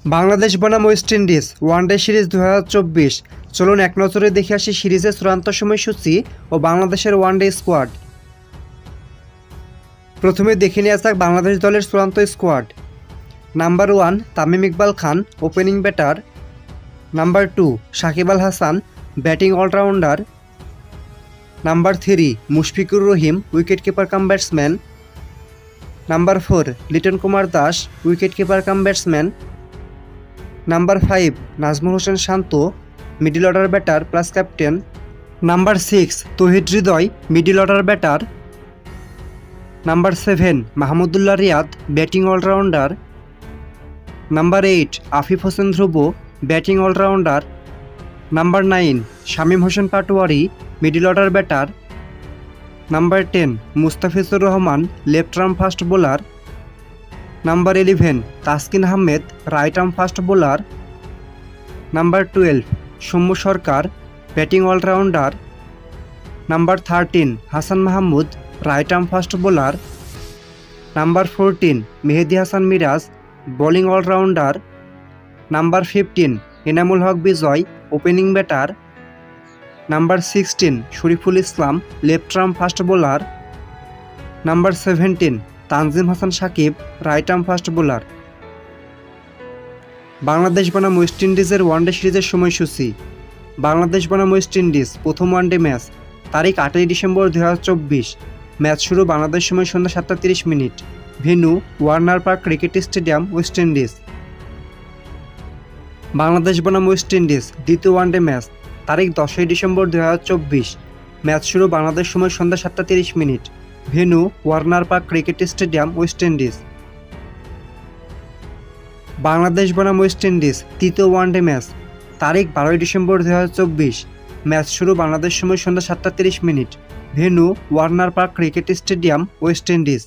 বাংলাদেশ বনাম West Indies one day series 2024। চলুন এক নজরে দেখে আসি সিরিজের চূড়ান্ত সময়সূচি ও বাংলাদেশের ওয়ানডে স্কোয়াড। প্রথমে দেখে নেওয়া যাক বাংলাদেশ দলের চূড়ান্ত squad. Number 1 Tamim Iqbal Khan, opening batter. Number 2 Shakib Al Hasan, batting allrounder. Number 3 Mushfiqur Rahim, wicket keeper cum batsman. Number 4 Liton Kumar Das, wicket keeper cum batsman. Number 5 Najmul Hossain Shanto, middle order batter plus captain. Number 6 Towhid Hridoy, middle order batter. Number 7 Mahmudullah Riyad, batting allrounder. Number 8 Afif Hossain Dhruba, batting allrounder. Number 9 Shamim Hossain Patwari, middle order batter. Number 10 Mustafizur Rahman, left arm fast bowler. Number 11 Taskin Ahmed, right arm fast bowler. Number 12 Soumya Sarkar, batting allrounder. Number 13 Hasan Mahmud, right arm fast bowler. Number 14 Mehidy Hasan Miraz, bowling allrounder. Number 15 Enamul Haque Bijoy, opening batter. Number 16 Shoriful Islam, left arm fast bowler. Number 17 Tanzim Hasan Sakib, right arm fast bowler. Bangladesh বনাম West ইন্ডিজের one day সিরিজের সময়সূচি। বাংলাদেশ বনাম West Indies প্রথম one day match, তারিখ 8 December 2024। Match শুরু বাংলাদেশ সময় সন্ধ্যা 7:30। Venue Warner park cricket stadium, West Indies. Bangladesh বনাম ওয়েস্ট ইন্ডিজ দ্বিতীয় ওয়ানডে ম্যাচ, তারিখ 10 ডিসেম্বর 2024। ম্যাচ শুরু বাংলাদেশ সময় সন্ধ্যা 7:30। Venue Warner park cricket stadium, West Indies. Bangladesh বনাম ওয়েস্ট ইন্ডিজ তৃতীয় ওয়ানডে ম্যাচ, তারিখ 12 ডিসেম্বর 2024। ম্যাচ শুরু বাংলাদেশ সময় সন্ধ্যা 7:30। Venue Warner park cricket stadium, West Indies.